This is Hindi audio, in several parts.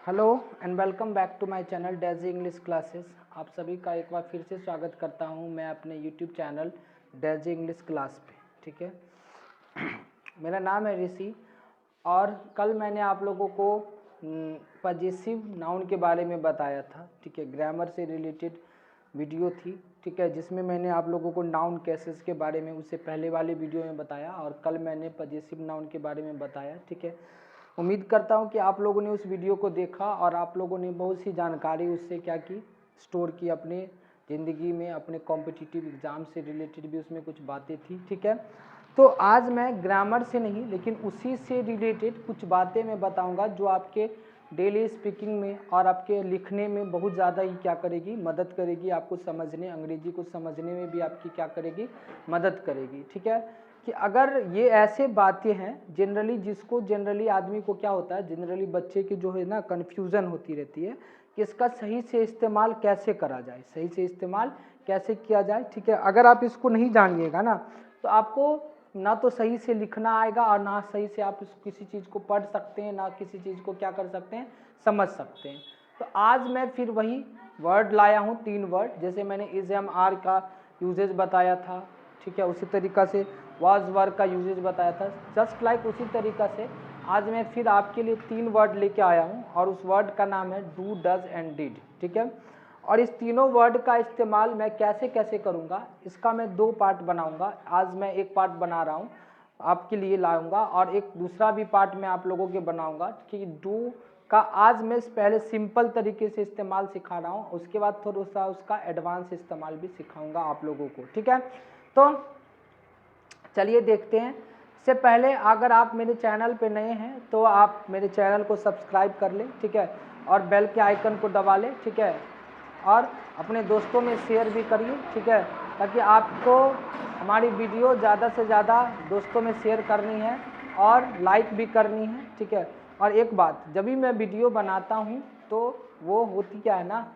Hello and welcome back to my channel Daisy English classes. आप सभी का एक बार फिर से स्वागत करता हूं मैं अपने YouTube channel Daisy English class पे। ठीक है, मेरा नाम है ऋषि और कल मैंने आप लोगों को पजेसिव नाउन के बारे में बताया था। ठीक है, ग्रामर से रिलेटेड वीडियो थी। ठीक है, जिसमें मैंने आप लोगों को नाउन केसेस के बारे में उससे पहले वाले वीडियो में बताया और कल मैंने पजेसिव नाउन के बारे में बताया। ठीक है, उम्मीद करता हूं कि आप लोगों ने उस वीडियो को देखा और आप लोगों ने बहुत सी जानकारी उससे क्या की, स्टोर की अपने ज़िंदगी में। अपने कॉम्पिटिटिव एग्ज़ाम से रिलेटेड भी उसमें कुछ बातें थी। ठीक है, तो आज मैं ग्रामर से नहीं लेकिन उसी से रिलेटेड कुछ बातें मैं बताऊंगा जो आपके डेली स्पीकिंग में और आपके लिखने में बहुत ज़्यादा ही क्या करेगी, मदद करेगी। आपको समझने, अंग्रेजी को समझने में भी आपकी क्या करेगी, मदद करेगी। ठीक है, कि अगर ये ऐसे बातें हैं जनरली आदमी को क्या होता है, जनरली बच्चे की जो है ना कन्फ्यूज़न होती रहती है कि इसका सही से इस्तेमाल कैसे करा जाए, सही से इस्तेमाल कैसे किया जाए। ठीक है, अगर आप इसको नहीं जानिएगा ना तो आपको ना तो सही से लिखना आएगा और ना सही से आप किसी चीज़ को पढ़ सकते हैं, ना किसी चीज़ को क्या कर सकते हैं, समझ सकते हैं। तो आज मैं फिर वही वर्ड लाया हूँ, 3 वर्ड। जैसे मैंने इज एम आर का यूजेज बताया था, ठीक है, उसी तरीक़ा से वाज वर्क का यूजेज बताया था। जस्ट लाइक उसी तरीक़ा से आज मैं फिर आपके लिए 3 वर्ड लेके आया हूँ और उस वर्ड का नाम है डू, डज एंड डिड। ठीक है, और इस तीनों वर्ड का इस्तेमाल मैं कैसे कैसे करूँगा, इसका मैं 2 पार्ट बनाऊँगा। आज मैं एक पार्ट बना रहा हूँ, आपके लिए लाऊंगा और एक दूसरा भी पार्ट मैं आप लोगों के बनाऊँगा कि डू का आज मैं पहले सिंपल तरीके से इस्तेमाल सिखा रहा हूँ, उसके बाद थोड़ा सा उसका एडवांस इस्तेमाल भी सिखाऊंगा आप लोगों को। ठीक है, तो चलिए देखते हैं। इससे पहले अगर आप मेरे चैनल पे नए हैं तो आप मेरे चैनल को सब्सक्राइब कर लें। ठीक है, और बेल के आइकन को दबा लें। ठीक है, और अपने दोस्तों में शेयर भी करिए। ठीक है, ताकि आपको हमारी वीडियो ज़्यादा से ज़्यादा दोस्तों में शेयर करनी है और लाइक भी करनी है। ठीक है, और एक बात, जब भी मैं वीडियो बनाता हूँ तो वो होती क्या है ना,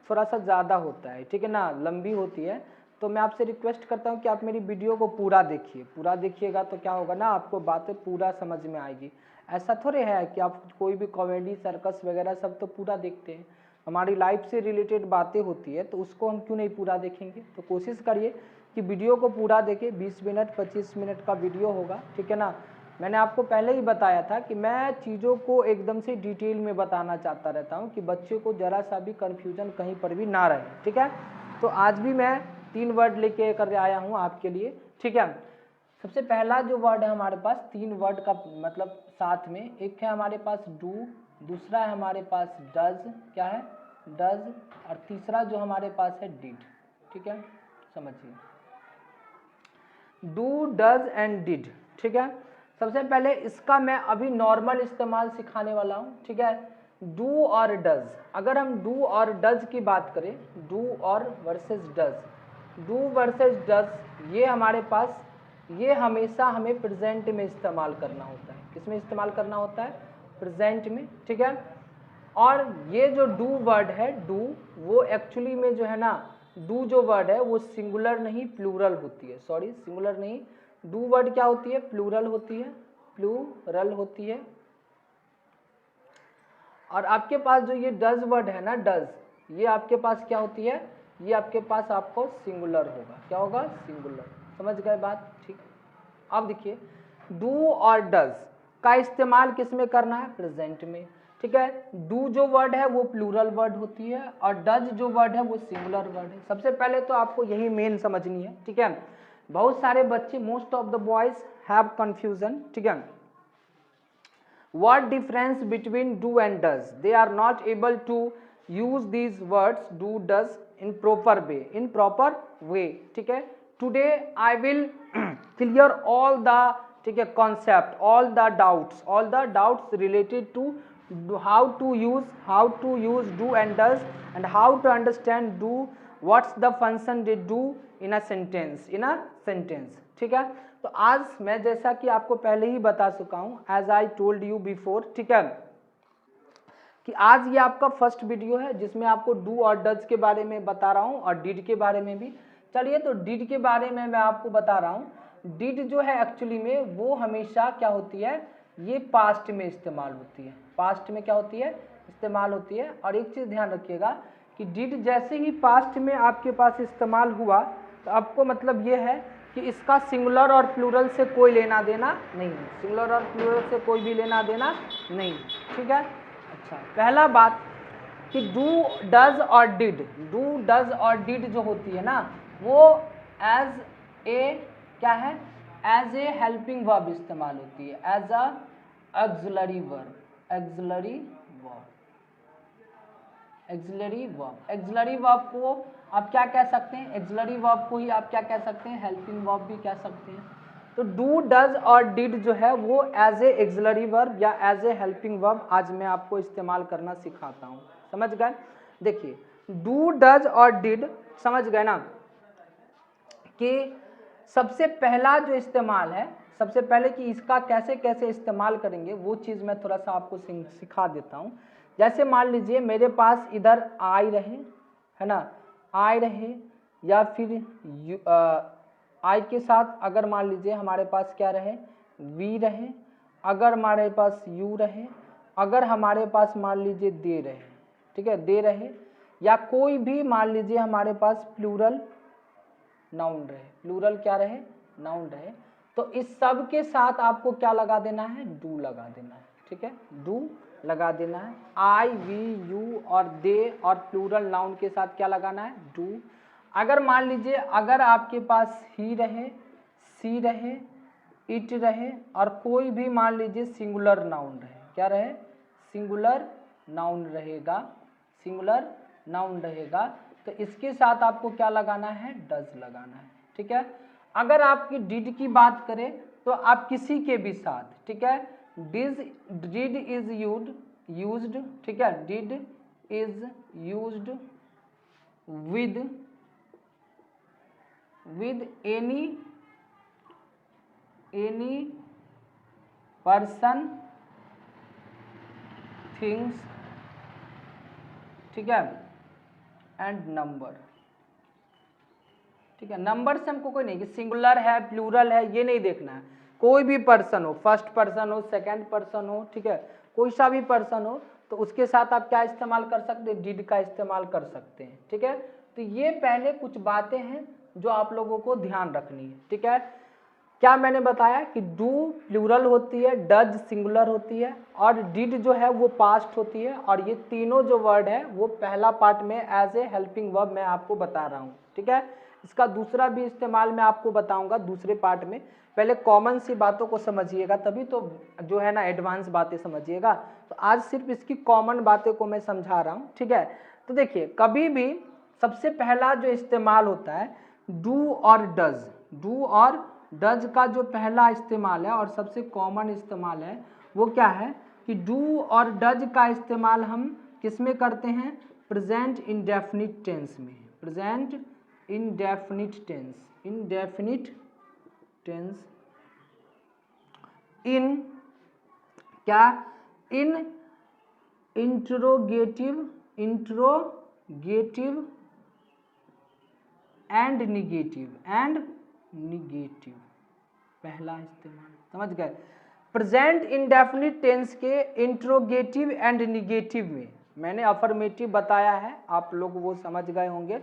थोड़ा सा ज़्यादा होता है, ठीक है ना, लंबी होती है। तो मैं आपसे रिक्वेस्ट करता हूँ कि आप मेरी वीडियो को पूरा देखिए। पूरा देखिएगा तो क्या होगा ना, आपको बातें पूरा समझ में आएगी। ऐसा थोड़े है कि आप कोई भी कॉमेडी सर्कस वगैरह सब तो पूरा देखते हैं, हमारी लाइफ से रिलेटेड बातें होती है तो उसको हम क्यों नहीं पूरा देखेंगे। तो कोशिश करिए कि वीडियो को पूरा देखें। 20 मिनट 25 मिनट का वीडियो होगा। ठीक है ना, मैंने आपको पहले ही बताया था कि मैं चीज़ों को एकदम से डिटेल में बताना चाहता रहता हूँ कि बच्चे को ज़रा सा भी कन्फ्यूजन कहीं पर भी ना रहे। ठीक है, तो आज भी मैं 3 वर्ड लेके कर आया हूँ आपके लिए। ठीक है, सबसे पहला जो वर्ड है हमारे पास, 3 वर्ड का मतलब साथ में, एक है हमारे पास डू, दूसरा है हमारे पास डज, क्या है, डज, और तीसरा जो हमारे पास है डिड। ठीक है, समझिए, डू, डज एंड डिड। ठीक है, सबसे पहले इसका मैं अभी नॉर्मल इस्तेमाल सिखाने वाला हूँ। ठीक है, डू और डज, अगर हम डू और डज की बात करें, डू और versus does, do versus does, ये हमारे पास, ये हमेशा हमें प्रेजेंट में इस्तेमाल करना होता है। किसमें इस्तेमाल करना होता है, प्रेजेंट में। ठीक है, और ये जो डू वर्ड है, डू, वो एक्चुअली में जो है ना, डू जो वर्ड है वो सिंगुलर नहीं प्लूरल होती है। सॉरी, सिंगुलर नहीं, डू वर्ड क्या होती है, प्लूरल होती है, प्लूरल होती है। और आपके पास जो ये डज वर्ड है ना, डज, ये आपके पास क्या होती है, ये आपके पास आपको सिंगुलर होगा। क्या होगा, सिंगुलर। समझ गए बात, ठीक। अब देखिए, डू और डज का इस्तेमाल किस में करना है, प्रेजेंट में। ठीक है, डू जो वर्ड है वो प्लूरल वर्ड होती है और डज जो वर्ड है वो सिंगुलर वर्ड है। सबसे पहले तो आपको यही मेन समझनी है। ठीक है, बहुत सारे बच्चे, most of the boys have confusion. ठीक है, what difference between do and does, they are not able to use these words do, does in proper way। ठीक है, today I will clear all the, ठीक है, concept, all the doubts related to how to use do and does and how to understand do, what's the function they do in a sentence, ठीक है, तो आज मैं जैसा कि आपको पहले ही बता चुका हूं, as I told you before, ठीक है, कि आज ये आपका फर्स्ट वीडियो है जिसमें आपको डू और डज के बारे में बता रहा हूं और डिड के बारे में भी। चलिए, तो डिड के बारे में मैं आपको बता रहा हूं। डिड जो है एक्चुअली में वो हमेशा क्या होती है, ये पास्ट में इस्तेमाल होती है। पास्ट में क्या होती है, इस्तेमाल होती है। और एक चीज़ ध्यान रखिएगा कि डिड जैसे ही पास्ट में आपके पास इस्तेमाल हुआ तो आपको मतलब ये है कि इसका सिंगुलर और प्लूरल से कोई लेना देना नहीं है, सिंगुलर और प्लूरल से कोई भी लेना देना नहीं, ठीक है। अच्छा, पहला बात कि डू, डज और डिड, डू, डज और डिड जो होती है ना वो एज ए क्या है, एज ए हेल्पिंग वर्ब इस्तेमाल होती है, as a auxiliary verb, auxiliary verb, auxiliary verb. Auxiliary verb को आप क्या कह सकते हैं, ऑक्सिलरी वर्ब को ही आप क्या कह सकते हैं, हेल्पिंग वर्ब भी कह सकते हैं। तो डू, डज और डिड जो है वो एज ए ऑक्सिलरी वर्ब या एज ए हेल्पिंग वर्ब आज मैं आपको इस्तेमाल करना सिखाता हूँ, समझ गए। देखिए डू, डज और डिड समझ गए ना कि सबसे पहला जो इस्तेमाल है, सबसे पहले कि इसका कैसे कैसे इस्तेमाल करेंगे वो चीज़ मैं थोड़ा सा आपको सिखा देता हूँ। जैसे मान लीजिए मेरे पास इधर आई रहे, है ना, आई रहे, या फिर आई के साथ अगर मान लीजिए हमारे पास क्या रहे, वी रहे, अगर हमारे पास यू रहे, अगर हमारे पास मान लीजिए दे रहे, ठीक है, दे रहे, या कोई भी मान लीजिए हमारे पास प्लूरल नाउन रहे, प्लूरल क्या रहे, नाउन रहे, तो इस सब के साथ आपको क्या लगा देना है, डू लगा देना है, ठीक है, डू लगा देना है। आई, वी, यू और दे और प्लूरल नाउन के साथ क्या लगाना है, डू। अगर मान लीजिए अगर आपके पास ही रहे, सी रहे, इट रहे और कोई भी मान लीजिए सिंगुलर नाउन रहे, क्या रहे, सिंगुलर नाउन रहेगा, सिंगुलर नाउन रहेगा, तो इसके साथ आपको क्या लगाना है, डज लगाना है, ठीक है। अगर आपकी डिड की बात करें तो आप किसी के भी साथ, ठीक है, डिड इज यूज्ड, ठीक है, did is used with any person, things, ठीक है, एंड नंबर, ठीक है। नंबर से हमको कोई नहीं कि सिंगुलर है प्लूरल है ये नहीं देखना है, कोई भी पर्सन हो, फर्स्ट पर्सन हो, सेकंड पर्सन हो, ठीक है, कोई सा भी पर्सन हो तो उसके साथ आप क्या इस्तेमाल कर सकते हैं, डिड का इस्तेमाल कर सकते हैं, ठीक है। तो ये पहले कुछ बातें हैं जो आप लोगों को ध्यान रखनी है, ठीक है। क्या मैंने बताया कि डू प्लूरल होती है, डज सिंगुलर होती है और डिड जो है वो पास्ट होती है, और ये तीनों जो वर्ड है वो पहला पार्ट में एज ए हेल्पिंग वर्ब मैं आपको बता रहा हूँ, ठीक है। इसका दूसरा भी इस्तेमाल मैं आपको बताऊंगा दूसरे पार्ट में, पहले कॉमन सी बातों को समझिएगा तभी तो जो है ना एडवांस बातें समझिएगा। तो आज सिर्फ इसकी कॉमन बातें को मैं समझा रहा हूँ, ठीक है। तो देखिए कभी भी सबसे पहला जो इस्तेमाल होता है डू और डज, डू और डज का जो पहला इस्तेमाल है और सबसे कॉमन इस्तेमाल है वो क्या है कि डू और डज का इस्तेमाल हम किस में करते हैं, प्रेजेंट इंडेफिनिट टेंस में, present indefinite tense, indefinite tense, in क्या, इन इंट्रोगेटिव एंड निगेटिव, पहला इस्तेमाल, समझ गए। प्रेजेंट इंडेफिनिट टेंस के इंट्रोगेटिव एंड निगेटिव में मैंने अफर्मेटिव बताया है, आप लोग वो समझ गए होंगे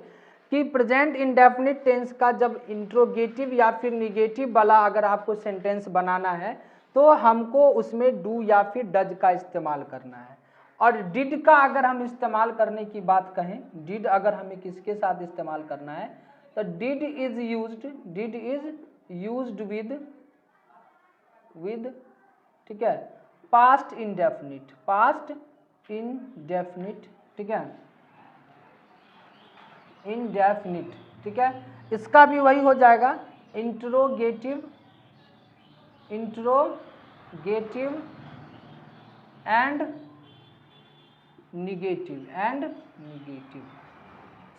कि प्रेजेंट इंडेफिनिट टेंस का जब इंट्रोगेटिव या फिर निगेटिव वाला अगर आपको सेंटेंस बनाना है तो हमको उसमें डू या फिर डज का इस्तेमाल करना है। और डिड का अगर हम इस्तेमाल करने की बात कहें, डिड अगर हमें किसके साथ इस्तेमाल करना है तो डिड इज यूज्ड विद, ठीक है, पास्ट इंडेफिनिट, ठीक है, इंडेफिनिट, ठीक है। इसका भी वही हो जाएगा इंट्रोगेटिव एंड निगेटिव,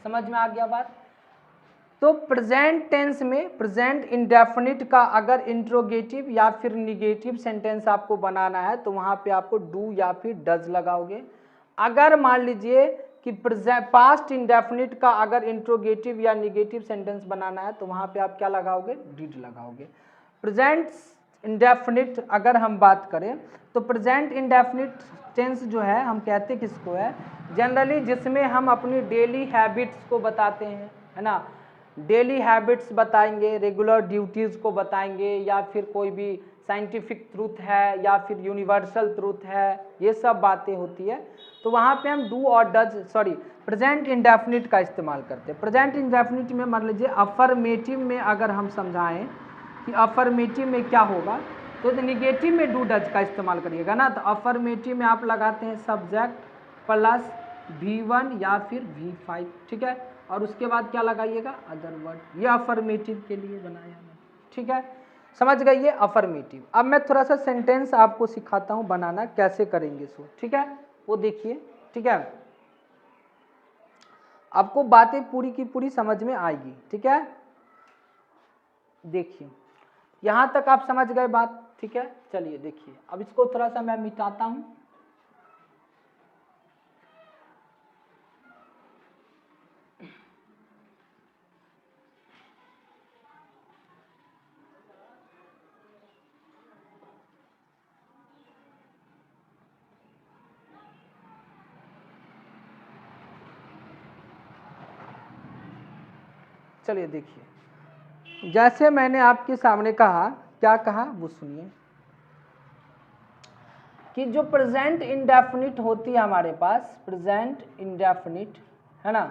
समझ में आ गया बात। तो प्रेजेंट टेंस में प्रेजेंट इंडेफिनिट का अगर इंट्रोगेटिव या फिर निगेटिव सेंटेंस आपको बनाना है तो वहां पे आपको डू या फिर डज लगाओगे। अगर मान लीजिए कि पास्ट इंडेफिनिट का अगर इंट्रोगेटिव या निगेटिव सेंटेंस बनाना है तो वहां पे आप क्या लगाओगे, डिड लगाओगे। प्रेजेंट इंडेफिनिट अगर हम बात करें तो प्रेजेंट इंडेफिनिट टेंस जो है हम कहते किसको है, जनरली जिसमें हम अपनी डेली हैबिट्स को बताते हैं, है ना, डेली हैबिट्स बताएंगे, रेगुलर ड्यूटीज़ को बताएंगे, या फिर कोई भी साइंटिफिक ट्रूथ है या फिर यूनिवर्सल ट्रूथ है, ये सब बातें होती है। तो वहाँ पे हम डू और डज प्रेजेंट इंडेफिनिट का इस्तेमाल करते हैं। प्रेजेंट इंडेफिनिट में मान लीजिए अफर्मेटिव में अगर हम समझाएं कि अफर्मेटिव में क्या होगा, तो निगेटिव में डू डज का इस्तेमाल करिएगा ना। तो अफर्मेटिव में आप लगाते हैं सब्जेक्ट प्लस V1 या फिर V5, ठीक है, और उसके बाद क्या लगाइएगा, अदर वर्ड। ये अफर्मेटिव के लिए बनाया है, ठीक है, समझ गए ये अफर्मेटिव। अब मैं थोड़ा सा सेंटेंस आपको सिखाता हूँ बनाना कैसे करेंगे सो, ठीक है, वो देखिए, ठीक है, आपको बातें पूरी की पूरी समझ में आएगी, ठीक है। देखिए यहाँ तक आप समझ गए बात, ठीक है। चलिए देखिए अब इसको थोड़ा सा मैं मिटाता हूँ। चलिए देखिए, जैसे मैंने आपके सामने कहा, क्या कहा वो सुनिए, कि जो प्रेजेंट इंडेफिनिट होती है हमारे पास, प्रेजेंट इंडेफिनिट, है ना,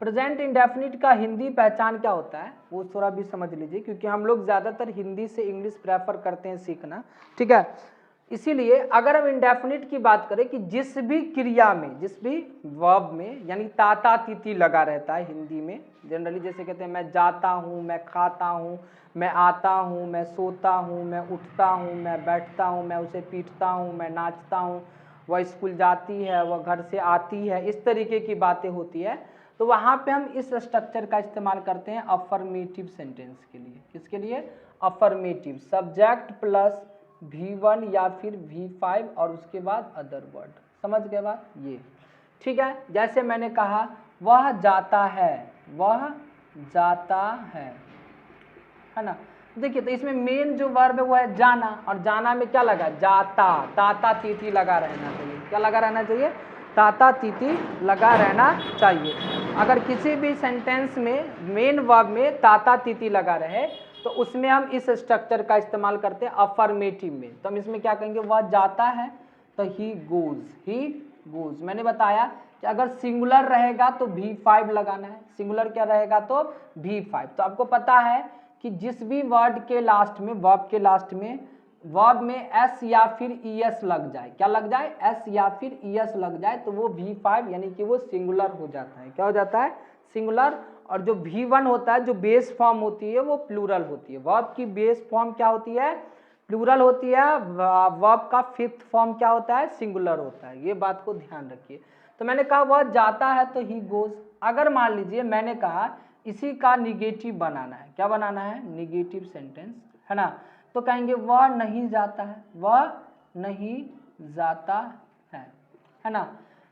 प्रेजेंट इंडेफिनिट का हिंदी पहचान क्या होता है वो थोड़ा भी समझ लीजिए, क्योंकि हम लोग ज़्यादातर हिंदी से इंग्लिश प्रेफर करते हैं सीखना, ठीक है। इसीलिए अगर हम इंडेफिनिट की बात करें कि जिस भी क्रिया में, जिस भी वर्ब में, यानी ताता तीती लगा रहता है हिंदी में जनरली, जैसे कहते हैं मैं जाता हूँ, मैं खाता हूँ, मैं आता हूँ, मैं सोता हूँ, मैं उठता हूँ, मैं बैठता हूँ, मैं उसे पीटता हूँ, मैं नाचता हूँ, वह स्कूल जाती है, वह घर से आती है, इस तरीके की बातें होती है। तो वहाँ पे हम इस स्ट्रक्चर का इस्तेमाल करते हैं अफर्मेटिव सेंटेंस के लिए। किसके लिए, अफर्मेटिव, सब्जेक्ट प्लस V1 या फिर V5 और उसके बाद अदर वर्ड। समझ गए बात ये, ठीक है। जैसे मैंने कहा वह जाता है, वह जाता है ना। देखिए तो इसमें मेन जो वर्ब है वो है जाना, और जाना में क्या लगा, जाता, ताता तीती लगा रहना चाहिए। क्या लगा रहना चाहिए, ताता तीती लगा रहना चाहिए। अगर किसी भी सेंटेंस में मेन वर्ब में ताता तीती लगा रहे तो उसमें हम इस स्ट्रक्चर का इस्तेमाल करते हैं अफर्मेटिव में। तो हम इसमें क्या कहेंगे, वह जाता है तो ही गोज, ही गोज। मैंने बताया कि अगर सिंगुलर रहेगा तो V5 लगाना है, सिंगुलर क्या रहेगा तो V5। तो आपको पता है कि जिस भी वर्ड के लास्ट में, वर्ब के लास्ट में, वर्ब में S या फिर ES लग जाए, क्या लग जाए, S या फिर ES लग जाए, तो वो V5 यानी कि वो सिंगुलर हो जाता है। क्या हो जाता है, सिंगुलर। और जो V1 होता है, जो बेस फॉर्म होती है वो प्लूरल होती है। वर्ब की बेस फॉर्म क्या होती है, प्लूरल होती है। वर्ब का फिफ्थ फॉर्म क्या होता है, सिंगुलर होता है। ये बात को ध्यान रखिए। तो मैंने कहा वह जाता है तो ही गोज। अगर मान लीजिए मैंने कहा इसी का निगेटिव बनाना है, क्या बनाना है, निगेटिव सेंटेंस, है ना, तो कहेंगे वह नहीं जाता है, वह नहीं जाता है ना।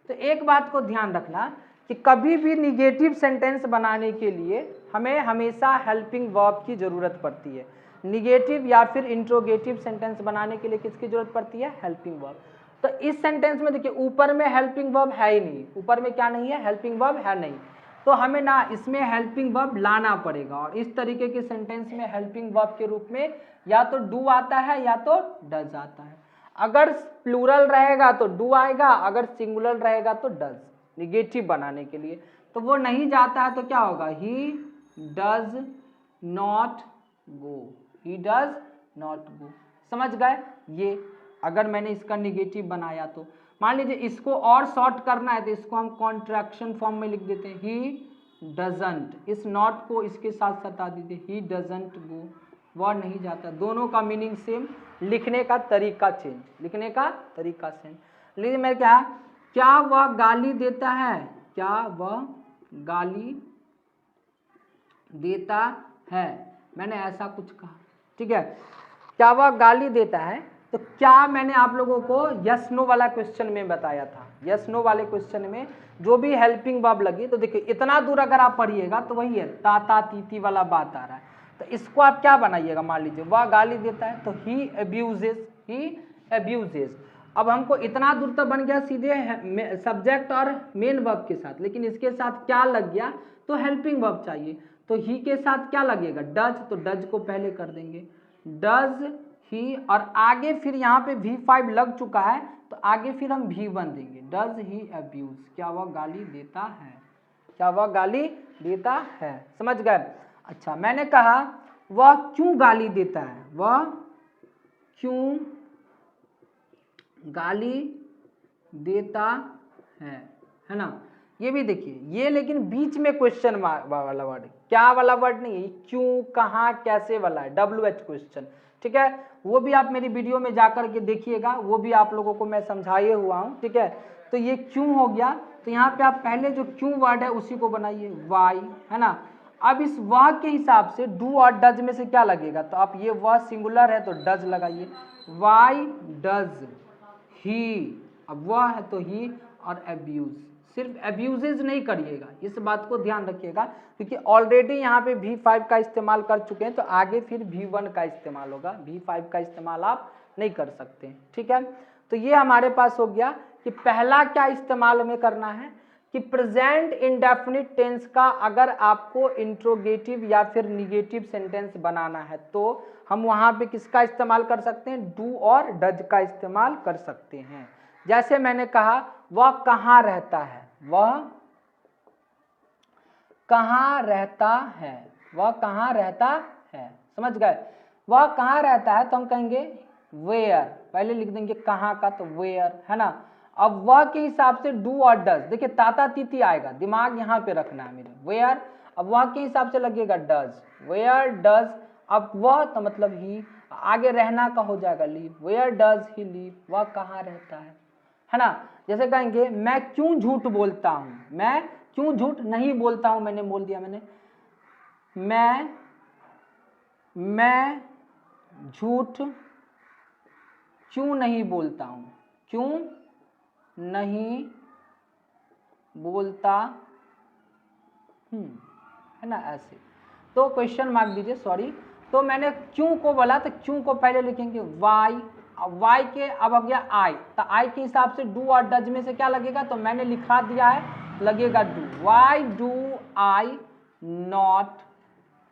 तो एक बात को ध्यान रखना कि कभी भी निगेटिव सेंटेंस बनाने के लिए हमें हमेशा हेल्पिंग वर्ब की ज़रूरत पड़ती है। निगेटिव या फिर इंट्रोगेटिव सेंटेंस बनाने के लिए किसकी ज़रूरत पड़ती है, हेल्पिंग वर्ब। तो इस सेंटेंस में देखिए ऊपर में हेल्पिंग वर्ब है ही नहीं, ऊपर में क्या नहीं है, हेल्पिंग वर्ब है नहीं, तो हमें ना इसमें हेल्पिंग वर्ब लाना पड़ेगा। और इस तरीके के सेंटेंस में हेल्पिंग वर्ब के रूप में या तो डू आता है या तो डज आता है। अगर प्लूरल रहेगा तो डू आएगा, अगर सिंगुलर रहेगा तो डज, निगेटिव बनाने के लिए। तो वो नहीं जाता है तो क्या होगा, he does not go, he does not go. समझ गए ये। अगर मैंने इसका निगेटिव बनाया तो मान लीजिए इसको और शॉर्ट करना है तो इसको हम कॉन्ट्रैक्शन फॉर्म में लिख देते हैं, ही डजंट। इस नॉट को इसके साथ सटा दीजिए, ही डजंट गो, वह नहीं जाता। दोनों का मीनिंग सेम, लिखने का तरीका चेंज, लिखने का तरीका सेम। लीजिए मैं क्या वह गाली देता है, क्या वह गाली देता है, मैंने ऐसा कुछ कहा, ठीक है। क्या वह गाली देता है, तो क्या मैंने आप लोगों को यस नो वाला क्वेश्चन में बताया था। यस नो वाले क्वेश्चन में जो भी हेल्पिंग वर्ब लगी, तो देखिए इतना दूर अगर आप पढ़िएगा तो वही है, ताता तीती वाला बात आ रहा है। तो इसको आप क्या बनाइएगा, मान लीजिए वह गाली देता है तो ही अब्यूजेस। अब हमको इतना दूर तक बन गया सीधे सब्जेक्ट और मेन वर्ब के साथ, लेकिन इसके साथ क्या लग गया, तो हेल्पिंग वर्ब चाहिए। तो ही के साथ क्या लगेगा, डज, तो डज को पहले कर देंगे, डज ही, और आगे फिर यहाँ पे V5 लग चुका है तो आगे फिर हम V1 देंगे, डज ही अब्यूज, क्या वह गाली देता है, क्या वह गाली देता है, समझ गए। अच्छा, मैंने कहा वह क्यों गाली देता है, वह क्यों गाली देता है ना। ये भी देखिए, ये लेकिन बीच में क्वेश्चन वाला वर्ड, क्या वाला वर्ड नहीं है, क्यों, कहाँ, कैसे वाला है, WH क्वेश्चन, ठीक है। वो भी आप मेरी वीडियो में जाकर के देखिएगा, वो भी आप लोगों को मैं समझाए हुआ हूँ, ठीक है। तो ये क्यों हो गया, तो यहाँ पे आप पहले जो क्यों वर्ड है उसी को बनाइए, वाई, है ना। अब इस वह के हिसाब से डू और डज में से क्या लगेगा, तो आप ये वह सिंगुलर है तो डज लगाइए, वाई डज ही, अब वह है तो ही, और अब्यूज, सिर्फ अब्यूजेज नहीं करिएगा, इस बात को ध्यान रखिएगा, क्योंकि ऑलरेडी यहाँ पे V5 का इस्तेमाल कर चुके हैं, तो आगे फिर V1 का इस्तेमाल होगा, V5 का इस्तेमाल आप नहीं कर सकते, ठीक है। तो ये हमारे पास हो गया कि पहला क्या इस्तेमाल हमें करना है कि प्रेजेंट इंडेफिनिट टेंस का अगर आपको इंट्रोगेटिव या फिर निगेटिव सेंटेंस बनाना है तो हम वहाँ पे किसका इस्तेमाल कर सकते हैं, डू और डज का इस्तेमाल कर सकते हैं। जैसे मैंने कहा वह कहाँ रहता है, वह कहाँ रहता है, वह कहाँ रहता है, समझ गए। वह कहाँ रहता है तो हम कहेंगे वेयर, पहले लिख देंगे कहाँ का, तो वेयर, है ना। अब वह के हिसाब से डू और डज, देखिए ताता तीती आएगा, दिमाग यहाँ पे रखना है मेरे, वेयर, अब वह के हिसाब से लगेगा डज, वेयर डज, अब वह तो मतलब ही, आगे रहना का हो जाएगा live, where does he live, वह कहाँ रहता है ना। जैसे कहेंगे मैं क्यों झूठ बोलता हूँ, मैं क्यों झूठ नहीं बोलता हूँ, मैंने बोल दिया, मैं झूठ क्यों नहीं बोलता हूँ, क्यों नहीं बोलता है ना, ऐसे। तो क्वेश्चन मार्क दीजिए, सॉरी। तो मैंने क्यों को बोला, तो क्यों को पहले लिखेंगे वाई, अब वाई के अब हो गया आई, तो आई के हिसाब से डू और डज में से क्या लगेगा, तो मैंने लिखा दिया है, लगेगा do, why do I not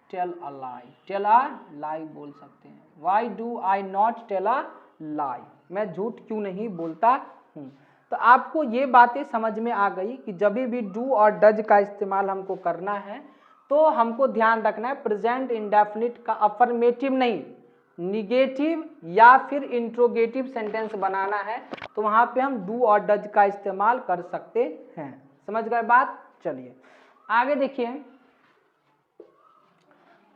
tell a lie, tell a lie बोल सकते हैं, why do I not tell a lie, मैं झूठ क्यों नहीं बोलता हूँ। तो आपको ये बातें समझ में आ गई कि जब भी डू और डज का इस्तेमाल हमको करना है तो हमको ध्यान रखना है प्रेजेंट इंडेफिनिट का अफर्मेटिव नहीं, निगेटिव या फिर इंट्रोगेटिव सेंटेंस बनाना है, तो वहाँ पे हम डू और डज का इस्तेमाल कर सकते हैं, समझ गए बात। चलिए आगे देखिए,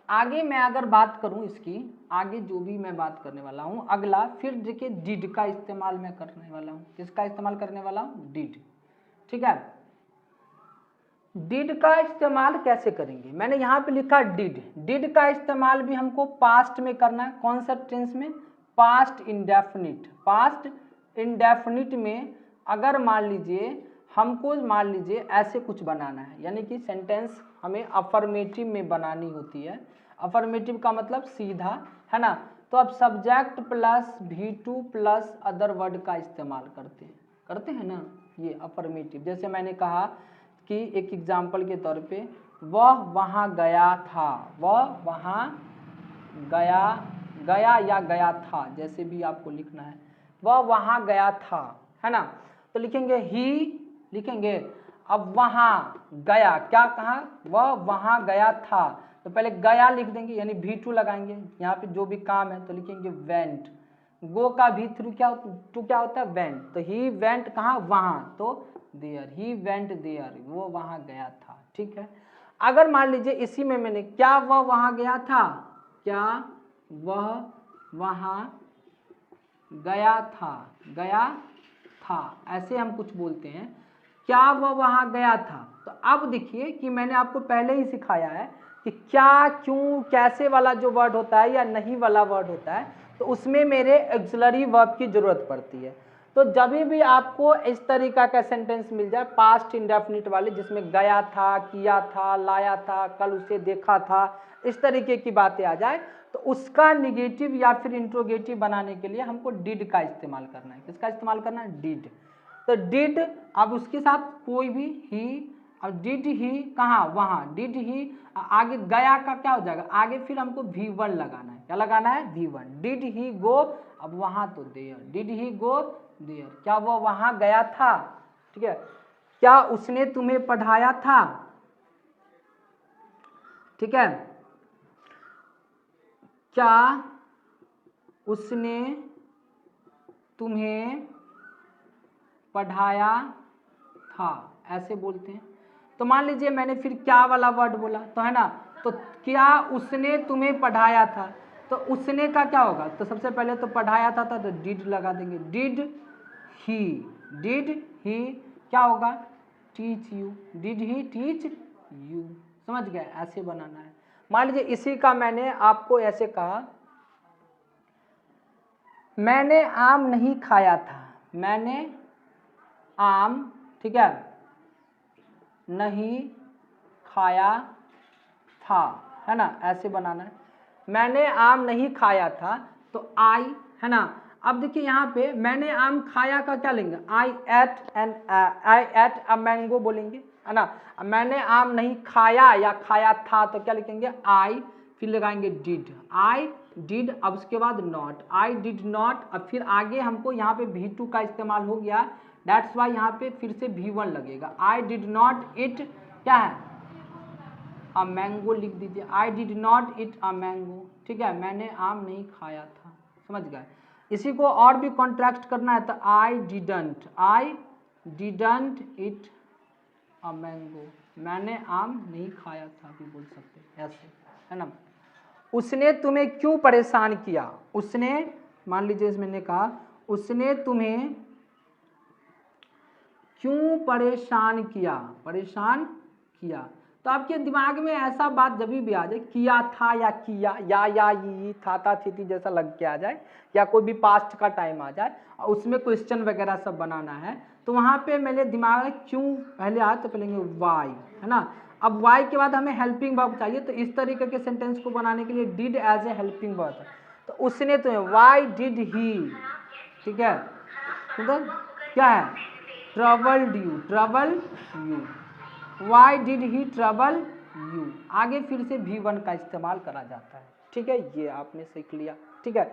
आगे मैं अगर बात करूं इसकी, आगे जो भी मैं बात करने वाला हूं, अगला फिर देखिए डिड का इस्तेमाल मैं करने वाला हूं, किसका इस्तेमाल करने वाला हूं, डिड, ठीक है। डिड का इस्तेमाल कैसे करेंगे, मैंने यहाँ पे लिखा डिड, डिड का इस्तेमाल भी हमको पास्ट में करना है, कौन सा टेंस में, पास्ट इंडेफिनिट, पास्ट इंडेफिनिट में अगर मान लीजिए हमको मान लीजिए ऐसे कुछ बनाना है, यानी कि सेंटेंस हमें अफर्मेटिव में बनानी होती है, अफर्मेटिव का मतलब सीधा, है ना। तो अब subject plus V2 plus other word का इस्तेमाल करते हैं ना, ये अफर्मेटिव। जैसे मैंने कहा कि एक एग्जाम्पल के तौर पे वह वहाँ गया था, वह वहाँ गया या गया था, जैसे भी आपको लिखना है, वह वहाँ गया था, है ना। तो लिखेंगे ही, लिखेंगे अब वहाँ गया, क्या कहा, वह वहाँ गया था, तो पहले गया लिख देंगे, यानी V2 लगाएंगे, यहाँ पे जो भी काम है तो लिखेंगे वेंट, गो का V3 क्या होता है, वेंट, तो ही वेंट कहाँ, वहाँ, तो देयर, ही वेंट देयर, वो वहाँ गया था, ठीक है। अगर मान लीजिए इसी में मैंने क्या वह वहाँ गया था, क्या वह वहाँ गया था, ऐसे हम कुछ बोलते हैं, क्या वह वहाँ गया था। तो अब देखिए कि मैंने आपको पहले ही सिखाया है कि क्या, क्यों, कैसे वाला जो वर्ड होता है या नहीं वाला वर्ड होता है, तो उसमें मेरे ऑक्सिलरी वर्ब की जरूरत पड़ती है। तो जब भी आपको इस तरीका का सेंटेंस मिल जाए पास्ट इंडेफिनिट वाले, जिसमें गया था, किया था, लाया था, कल उसे देखा था, इस तरीके की बातें आ जाए, तो उसका निगेटिव या फिर इंट्रोगेटिव बनाने के लिए हमको डिड का इस्तेमाल करना है। किसका इस्तेमाल करना है? डिड। तो डिड, अब उसके साथ कोई भी ही, अब डिड ही कहाँ? वहाँ। डिड ही आगे गया का क्या हो जाएगा? आगे फिर हमको V1 लगाना है। क्या लगाना है? V1। डिड ही गो, अब वहाँ तो there. Did he go there, क्या वो वहाँ गया था? ठीक है। क्या उसने तुम्हें पढ़ाया था? ठीक है। क्या उसने तुम्हें पढ़ाया था? ऐसे बोलते हैं। तो मान लीजिए मैंने फिर क्या वाला वर्ड बोला, तो है ना, तो क्या उसने तुम्हें पढ़ाया था, तो उसने का क्या होगा? तो सबसे पहले तो पढ़ाया था तो डिड लगा देंगे। डिड ही क्या होगा? Teach you. Did he teach you. समझ गए? ऐसे बनाना है। मान लीजिए इसी का मैंने आपको ऐसे कहा, मैंने आम नहीं खाया था। मैंने आम, ठीक है, नहीं खाया था, है ना, ऐसे बनाना है। मैंने आम नहीं खाया था, तो आई, है ना। अब देखिए यहाँ पे मैंने आम खाया का क्या लेंगे? आई एट अ मैंगो बोलेंगे, है ना। मैंने आम नहीं खाया या खाया था, तो क्या लिखेंगे? आई, फिर लगाएंगे डिड। आई डिड, अब उसके बाद नॉट। आई डिड नॉट, अब फिर आगे हमको यहाँ पे V2 का इस्तेमाल हो गया, दैट्स वाई यहाँ पे फिर से V1 लगेगा। आई डिड नॉट इट, क्या है? अ मैंगो लिख दीजिए। I did not it a mango, ठीक है, मैंने आम नहीं खाया था। समझ गए? इसी को और भी कॉन्ट्रैक्ट करना है तो I didn't it a mango, मैंने आम नहीं खाया था भी बोल सकते, ऐसे, है ना। उसने तुम्हें क्यों परेशान किया? उसने, मान लीजिए मैंने कहा उसने तुम्हें क्यों परेशान किया? परेशान किया, तो आपके दिमाग में ऐसा बात जब भी आ जाए, किया था या किया, या ये था थी जैसा लग के आ जाए, या कोई भी पास्ट का टाइम आ जाए और उसमें क्वेश्चन वगैरह सब बनाना है, तो वहाँ पे मेरे दिमाग में क्यों पहले आए, तो पहले वाई, है ना। अब वाई के बाद हमें हेल्पिंग वर्ब चाहिए, तो इस तरीके के सेंटेंस को बनाने के लिए did as a helping verb, तो उसने तुम्हें, वाई डिड ही, ठीक है, मतलब क्या है? Troubled you. Why did he trouble you, आगे फिर से V1 का इस्तेमाल करा जाता है। ठीक है, ये आपने सीख लिया। ठीक है,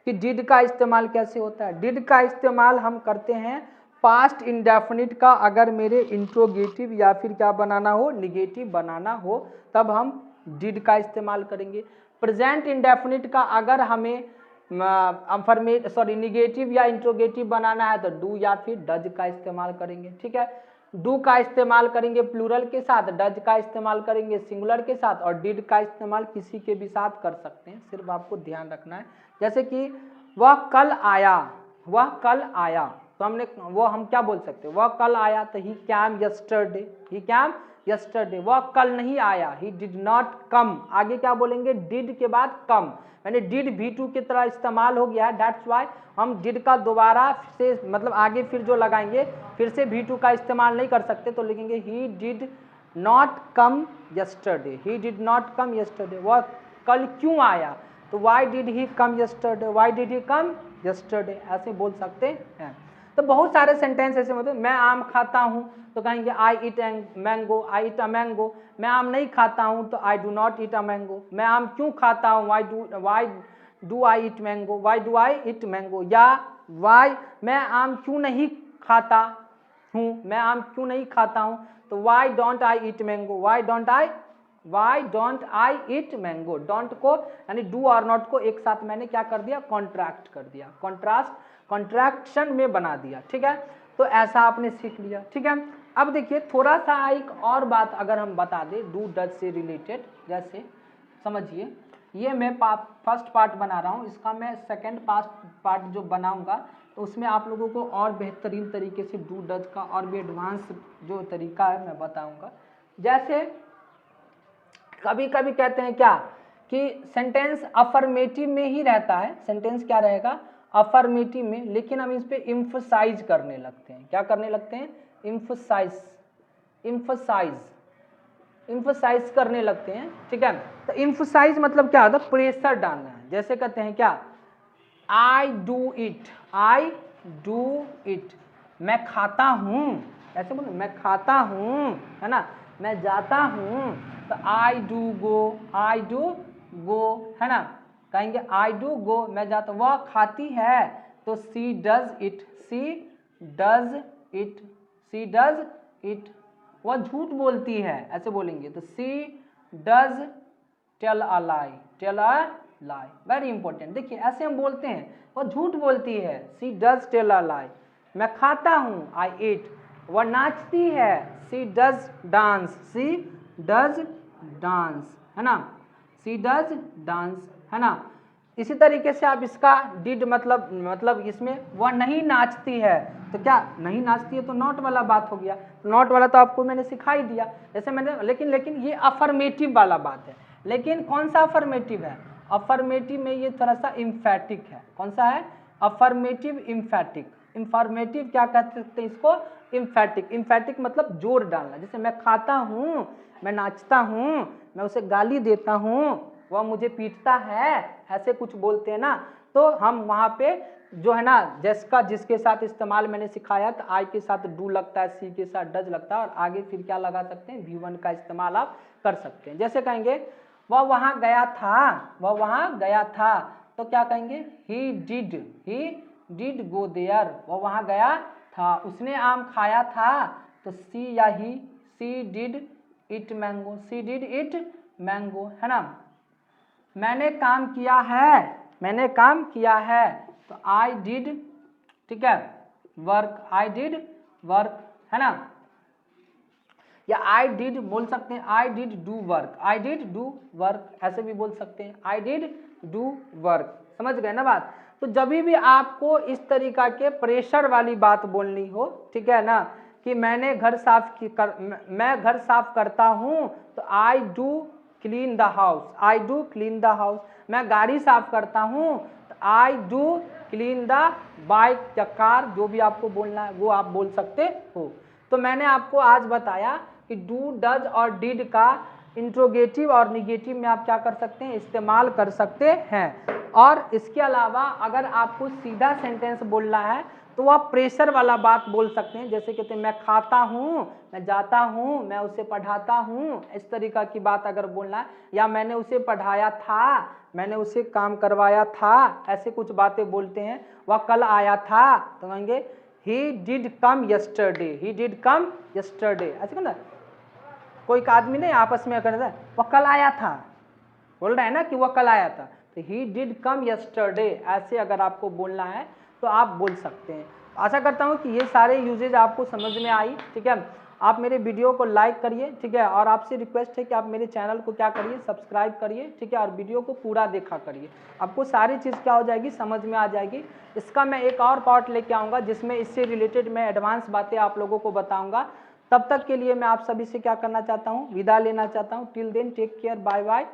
कि डिड का इस्तेमाल कैसे होता है। डिड का इस्तेमाल हम करते हैं पास्ट इंडेफिनिट का, अगर मेरे इंट्रोगेटिव या फिर क्या बनाना हो, निगेटिव बनाना हो, तब हम डिड का इस्तेमाल करेंगे। प्रेजेंट इंडेफिनिट का अगर हमें निगेटिव या इंट्रोगेटिव बनाना है तो डू या फिर डज का इस्तेमाल करेंगे। ठीक है, डू का इस्तेमाल करेंगे प्लूरल के साथ, डज का इस्तेमाल करेंगे सिंगुलर के साथ, और डिड का इस्तेमाल किसी के भी साथ कर सकते हैं, सिर्फ आपको ध्यान रखना है। जैसे कि वह कल आया, वह कल आया, तो हमने वो हम क्या बोल सकते हैं? वह कल आया, तो ही कैम यस्टरडे, ही कैम यस्टरडे। वह कल नहीं आया, ही डिड नॉट कम, आगे क्या बोलेंगे? डिड के बाद कम, यानी डिड V2 की तरह इस्तेमाल हो गया है, दैट्स वाई हम डिड का दोबारा से मतलब आगे फिर जो लगाएंगे फिर से V2 का इस्तेमाल नहीं कर सकते, तो लिखेंगे he did not come yesterday, he did not come yesterday. वह कल क्यों आया, तो why did he come yesterday, why did he come yesterday, ऐसे बोल सकते हैं। तो बहुत सारे सेंटेंस ऐसे होते हैं। मैं आम खाता हूँ तो कहेंगे आई ईट mango, I eat a mango. मैं आम नहीं खाता हूँ तो I do not eat a mango. मैं आम क्यों खाता हूँ, Y do I eat mango, Y do I eat mango. या वाई मैं आम क्यों नहीं खाता हूँ, मैं आम क्यों नहीं खाता हूँ, तो why don't I eat mango, why don't I eat mango. Don't को यानी डू और नॉट को एक साथ मैंने क्या कर दिया? कॉन्ट्रैक्ट कर दिया, कॉन्ट्रैक्शन में बना दिया। ठीक है, तो ऐसा आपने सीख लिया। ठीक है, अब देखिए थोड़ा सा एक और बात अगर हम बता दें डू डज से रिलेटेड, जैसे समझिए ये मैं फर्स्ट पार्ट बना रहा हूँ, इसका मैं सेकंड पार्ट जो बनाऊंगा तो उसमें आप लोगों को और बेहतरीन तरीके से डू डज का और भी एडवांस जो तरीका है मैं बताऊंगा। जैसे कभी कभी कहते हैं क्या कि सेंटेंस अफर्मेटिव में ही रहता है, सेंटेंस क्या रहेगा? अफर्मेटिव में, लेकिन हम इस पे इम्फसाइज करने लगते हैं। क्या करने लगते हैं? इम्फसाइज करने लगते हैं, ठीक है। तो इम्फसाइज मतलब क्या होता है? प्रेशर डालना है। जैसे कहते हैं क्या? आई डू इट, मैं खाता हूँ, ऐसे बोलो, मैं खाता हूँ, है ना। मैं जाता हूँ, तो आई डू गो, है ना। कहेंगे आई डू गो, मैं जाता। वह खाती है, तो सी डज इट। वह झूठ बोलती है, ऐसे बोलेंगे, तो she does tell a lie. Very important. देखिए ऐसे हम बोलते हैं, वह झूठ बोलती है, सी डज टेल अ लाई। मैं खाता हूँ, आई ईट। वह नाचती है, सी डज डांस, है ना। सी डज डांस, है ना। इसी तरीके से आप इसका डिड मतलब इसमें वह नहीं नाचती है, तो क्या नहीं नाचती है? तो नॉट वाला बात हो गया। नॉट वाला तो आपको मैंने सिखा ही दिया, जैसे मैंने, लेकिन ये अफर्मेटिव वाला बात है। लेकिन कौन सा अफर्मेटिव है? अफर्मेटिव में ये थोड़ा सा इम्फैटिक है। कौन सा है? Affirmative emphatic. इन्फॉर्मेटिव क्या कह सकते हैं इसको? इम्फैटिक मतलब जोर डालना। जैसे मैं खाता हूँ, मैं नाचता हूँ, मैं उसे गाली देता हूँ, वह मुझे पीटता है, ऐसे कुछ बोलते हैं ना, तो हम वहाँ पे जो है ना, जिसके साथ इस्तेमाल मैंने सिखाया, तो आई के साथ डू लगता है, सी के साथ डज लगता है, और आगे फिर क्या लगा सकते हैं? V1 का इस्तेमाल आप कर सकते हैं। जैसे कहेंगे वह वहाँ गया था, तो क्या कहेंगे? He did go there. वह वहाँ गया था। उसने आम खाया था, तो सी डिड इट मैंगो, है ना। मैंने काम किया है, तो आई डिड, ठीक है, वर्क, है ना। या आई डिड बोल सकते हैं, आई डिड डू वर्क, ऐसे भी बोल सकते हैं, आई डिड डू वर्क। समझ गए ना बात? तो जब भी आपको इस तरीका के प्रेशर वाली बात बोलनी हो, ठीक है ना, कि मैं घर साफ करता हूँ, तो I do clean the house. मैं गाड़ी साफ करता हूँ, तो I do clean the bike या कार, जो भी आपको बोलना है वो आप बोल सकते हो। तो मैंने आपको आज बताया कि डू, डज और डिड का इंट्रोगेटिव और निगेटिव में आप क्या कर सकते हैं? इस्तेमाल कर सकते हैं। और इसके अलावा अगर आपको सीधा सेंटेंस बोलना है, तो आप प्रेशर वाला बात बोल सकते हैं। जैसे कहते हैं मैं खाता हूँ, मैं जाता हूँ, मैं उसे पढ़ाता हूँ, इस तरीका की बात अगर बोलना है। या मैंने उसे पढ़ाया था, मैंने उसे काम करवाया था, ऐसे कुछ बातें बोलते हैं। वह कल आया था, तो कहेंगे ही डिड कम यस्टरडे, ऐसे कहना। कोई आदमी नहीं आपस में कहता है वह कल आया था, बोल रहा है ना कि वह कल आया था, तो ही डिड कम यस्टरडे, ऐसे अगर आपको बोलना है तो आप बोल सकते हैं। आशा करता हूँ कि ये सारे यूजेज आपको समझ में आई, ठीक है। आप मेरे वीडियो को लाइक करिए, ठीक है, और आपसे रिक्वेस्ट है कि आप मेरे चैनल को क्या करिए? सब्सक्राइब करिए, ठीक है, और वीडियो को पूरा देखा करिए। आपको सारी चीज़ क्या हो जाएगी? समझ में आ जाएगी। इसका मैं एक और पार्ट लेके आऊँगा, जिसमें इससे रिलेटेड मैं एडवांस बातें आप लोगों को बताऊँगा। तब तक के लिए मैं आप सभी से क्या करना चाहता हूँ? विदा लेना चाहता हूँ। Till then take care, bye bye.